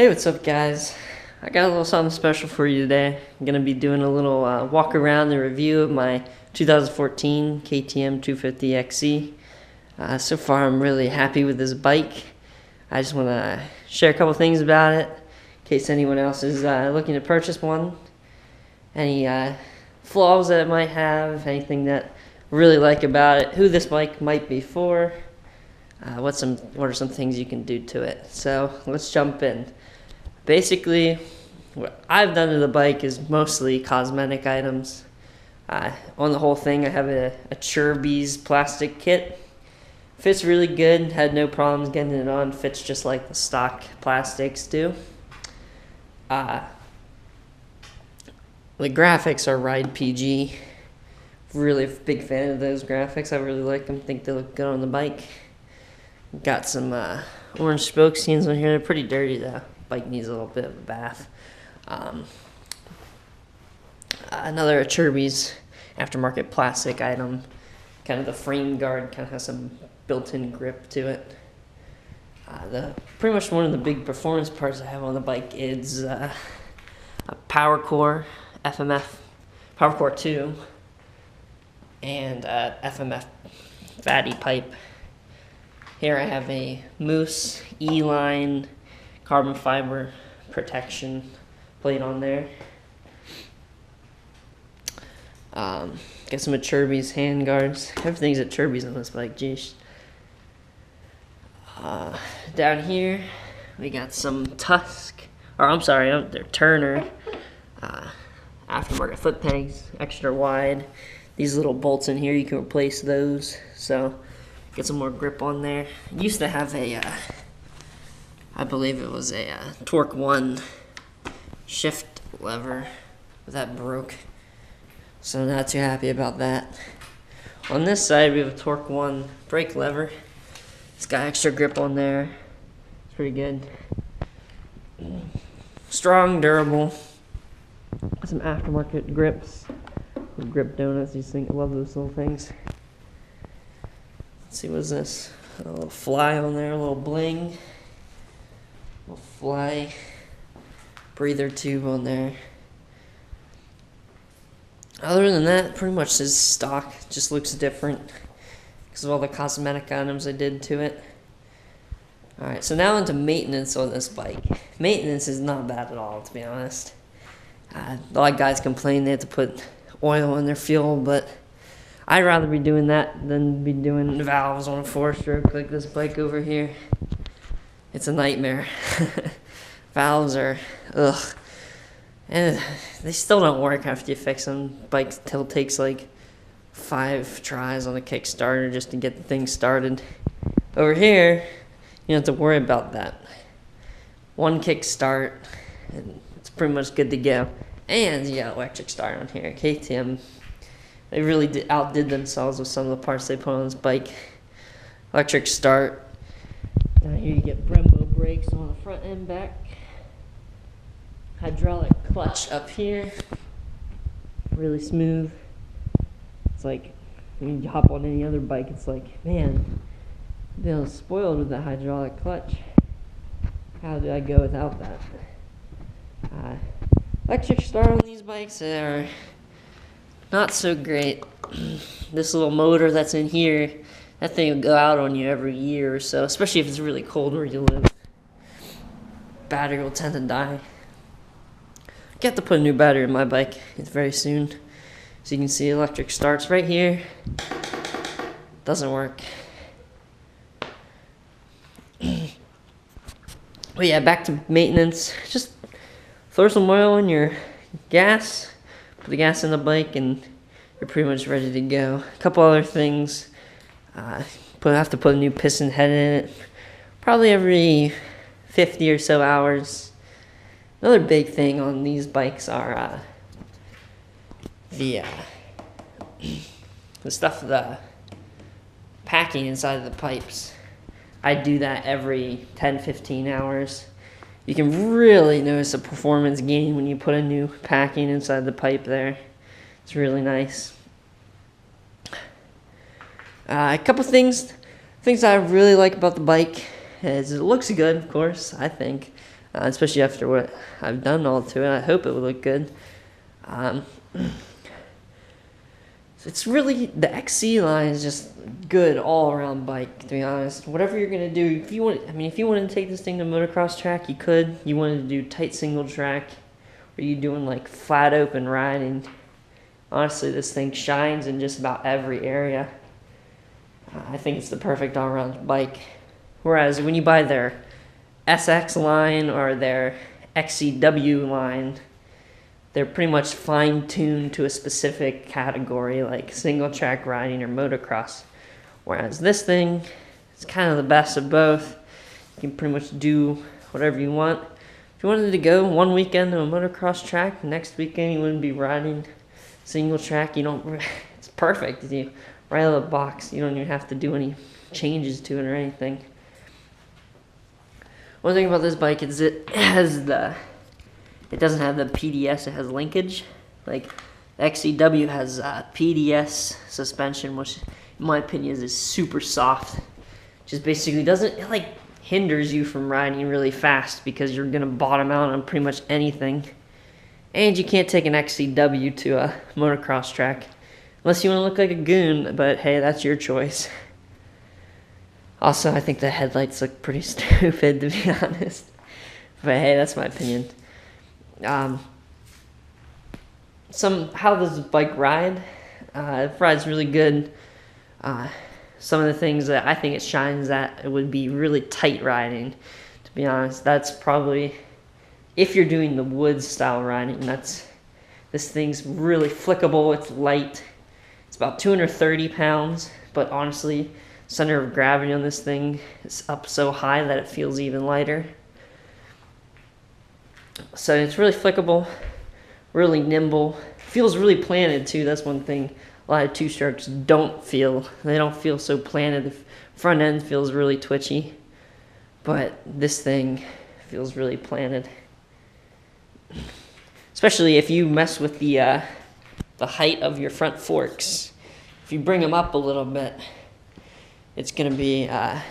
Hey, what's up, guys? I got a little something special for you today. I'm going to be doing a little walk around and review of my 2014 KTM 250 XC. So far, I'm really happy with this bike. I just want to share a couple things about it in case anyone else is looking to purchase one. Any flaws that it might have, anything that I really like about it, who this bike might be for, what are some things you can do to it. So let's jump in. Basically, what I've done to the bike is mostly cosmetic items. On the whole thing, I have a Churbies plastic kit. Fits really good, had no problems getting it on, fits just like the stock plastics do. The graphics are Ride PG. Really a big fan of those graphics. I really like them, think they look good on the bike. Got some orange spoke seams on here, they're pretty dirty though. Bike needs a little bit of a bath. Another Churbies aftermarket plastic item. Kind of the frame guard kind of has some built-in grip to it. Pretty much one of the big performance parts I have on the bike is a power core, FMF, power core 2, and FMF fatty pipe. Here I have a Moose E-line carbon fiber protection plate on there. Got some at Churbies hand guards. Everything's at Churbies on this bike, geez. Down here we got some they're Turner aftermarket foot pegs, extra wide. These little bolts in here, you can replace those, so get some more grip on there. Used to have a I believe it was a Torque 1 shift lever, but that broke, so not too happy about that. On this side we have a Torque 1 brake lever. It's got extra grip on there. It's pretty good. Strong, durable. Some aftermarket grips. Grip donuts, these things, I love those little things. Let's see, what's this? A little fly on there, a little bling. Little fly breather tube on there. Other than that, pretty much this stock just looks different because of all the cosmetic items I did to it. Alright, so now into maintenance on this bike. Maintenance is not bad at all, to be honest. A lot of guys complain they have to put oil in their fuel, but I'd rather be doing that than be doing valves on a 4-stroke like this bike over here. It's a nightmare. Valves are, ugh. And they still don't work after you fix them. Bike still takes like 5 tries on a Kickstarter just to get the thing started. Over here, you don't have to worry about that. One kick start, and it's pretty much good to go. And you got electric start on here. KTM, they really outdid themselves with some of the parts they put on this bike. Electric start. Down here you get Brembo brakes on the front and back. Hydraulic clutch up here. Really smooth. It's like when you hop on any other bike, it's like, man, they're spoiled with the hydraulic clutch. How did I go without that? Electric start on these bikes are not so great. This little motor that's in here, that thing will go out on you every year or so, especially if it's really cold where you live. Battery will tend to die. I have to put a new battery in my bike very soon. So you can see electric starts right here. Doesn't work. But yeah, back to maintenance. Just throw some oil in your gas, put the gas in the bike, and you're pretty much ready to go. A couple other things. Have to put a new piston head in it, probably every 50 or so hours. Another big thing on these bikes are the packing inside of the pipes. I do that every 10-15 hours. You can really notice a performance gain when you put a new packing inside the pipe there. It's really nice. A couple things I really like about the bike is it looks good, of course, I think. especially after what I've done all to it. I hope it will look good. It's really, the XC line is just good all around bike, to be honest. Whatever you're gonna do, if you wanted to take this thing to motocross track, you could. You wanted to do tight single track, or you doing like flat open riding. Honestly, this thing shines in just about every area. I think it's the perfect all-around bike. Whereas when you buy their SX line or their XCW line, they're pretty much fine-tuned to a specific category, like single-track riding or motocross. Whereas this thing, it's kind of the best of both. You can pretty much do whatever you want. If you wanted to go one weekend to a motocross track, next weekend you wouldn't be riding single track. It's perfect. You right out of the box. You don't even have to do any changes to it or anything. One thing about this bike is it doesn't have the PDS, it has linkage. Like the XCW has PDS suspension, which in my opinion is super soft. Just basically it like hinders you from riding really fast because you're gonna bottom out on pretty much anything. And you can't take an XCW to a motocross track unless you want to look like a goon, but hey, that's your choice. Also, I think the headlights look pretty stupid, to be honest. But hey, that's my opinion. How does the bike ride? It rides really good. Some of the things that I think it shines at, it would be really tight riding. To be honest, that's probably, if you're doing the woods style riding, this thing's really flickable. It's light. It's about 230 pounds, but honestly, center of gravity on this thing is up so high that it feels even lighter. So it's really flickable, really nimble. Feels really planted too. That's one thing a lot of two-strokes don't feel. They don't feel so planted. The front end feels really twitchy, but this thing feels really planted. Especially if you mess with the height of your front forks. If you bring them up a little bit, it's gonna be it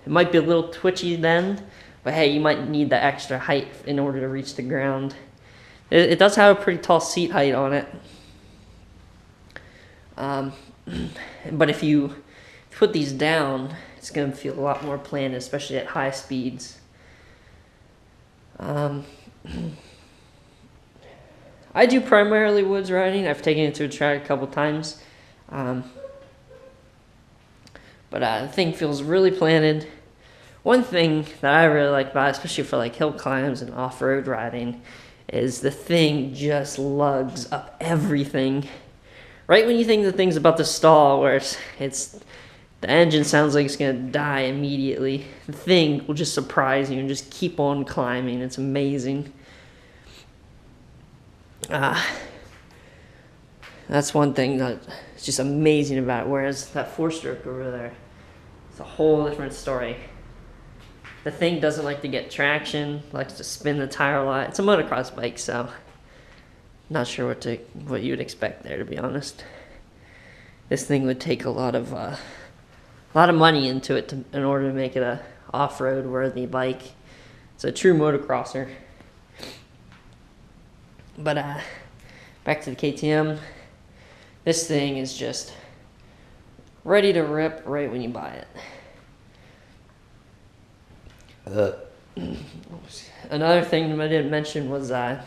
might be a little twitchy then, but hey, you might need the extra height in order to reach the ground. It does have a pretty tall seat height on it. But if you put these down, it's gonna feel a lot more planted, especially at high speeds. I do primarily woods riding. I've taken it to a track a couple times. But the thing feels really planted. One thing that I really like about it, especially for like hill climbs and off-road riding, is the thing just lugs up everything. Right when you think the thing's about to stall, where the engine sounds like it's gonna die immediately, the thing will just surprise you and just keep on climbing. It's amazing. That's one thing that's just amazing about it. Whereas that four-stroke over there, it's a whole different story. The thing doesn't like to get traction, likes to spin the tire a lot. It's a motocross bike, so not sure what you would expect there, to be honest. This thing would take a lot of money into it in order to make it a off-road worthy bike. It's a true motocrosser. But back to the KTM. This thing is just ready to rip right when you buy it. Another thing I didn't mention was the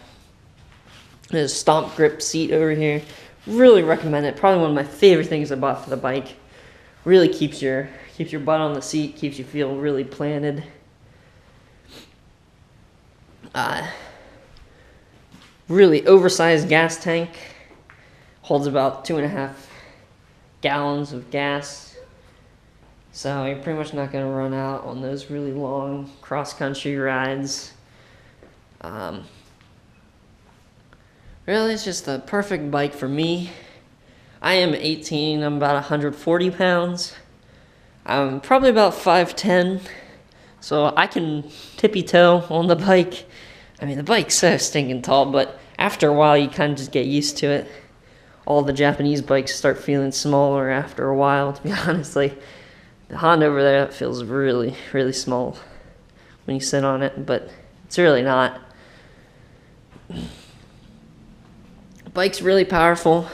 stomp grip seat over here. Really recommend it. Probably one of my favorite things I bought for the bike. Really keeps your butt on the seat, keeps you feel really planted. Really oversized gas tank. Holds about 2.5 gallons of gas. So you're pretty much not going to run out on those really long cross-country rides. Really, it's just the perfect bike for me. I am 18, I'm about 140 pounds. I'm probably about 5'10", so I can tippy-toe on the bike. I mean, the bike's so stinking tall, but after a while you kind of just get used to it. All the Japanese bikes start feeling smaller after a while, to be honest. Like, the Honda over there feels really, really small. when you sit on it, but it's really not. Bike's really powerful.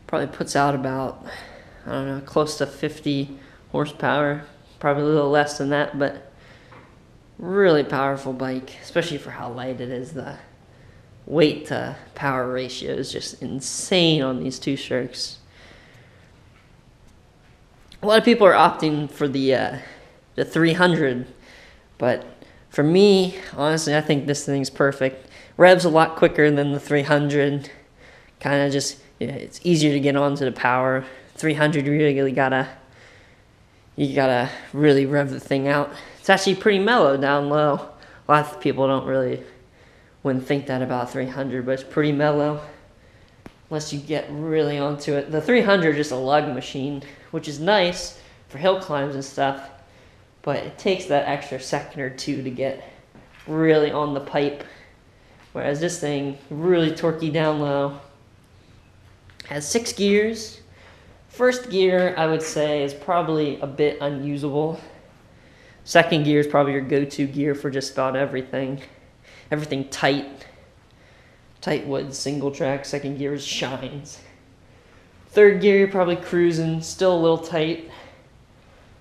Probably puts out about, I don't know, close to 50 horsepower. Probably a little less than that, but really powerful bike, especially for how light it is. The weight to power ratio is just insane on these two strokes. A lot of people are opting for the 300, but for me, honestly, I think this thing's perfect. Revs a lot quicker than the 300. Kind of just, it's easier to get onto the power. 300, you gotta really rev the thing out. It's actually pretty mellow down low. A lot of people wouldn't think that about 300, but it's pretty mellow unless you get really onto it. The 300 is just a lug machine, which is nice for hill climbs and stuff, but it takes that extra second or two to get really on the pipe. Whereas this thing, really torquey down low, has 6 gears. First gear, I would say, is probably a bit unusable. Second gear is probably your go-to gear for just about everything. Everything tight. Tight wood, single track. Second gear is shines. Third gear, you're probably cruising, still a little tight,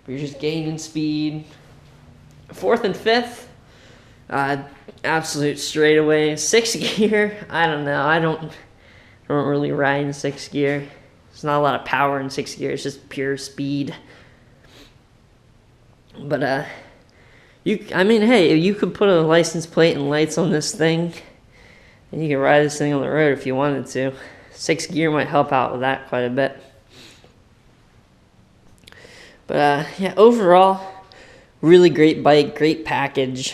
but you're just gaining speed. Fourth and fifth, absolute straightaway. Sixth gear, I don't know. I don't really ride in sixth gear. There's not a lot of power in sixth gear. It's just pure speed. But I mean, hey, you could put a license plate and lights on this thing, and you could ride this thing on the road if you wanted to. Sixth gear might help out with that quite a bit. But yeah, overall, really great bike, great package.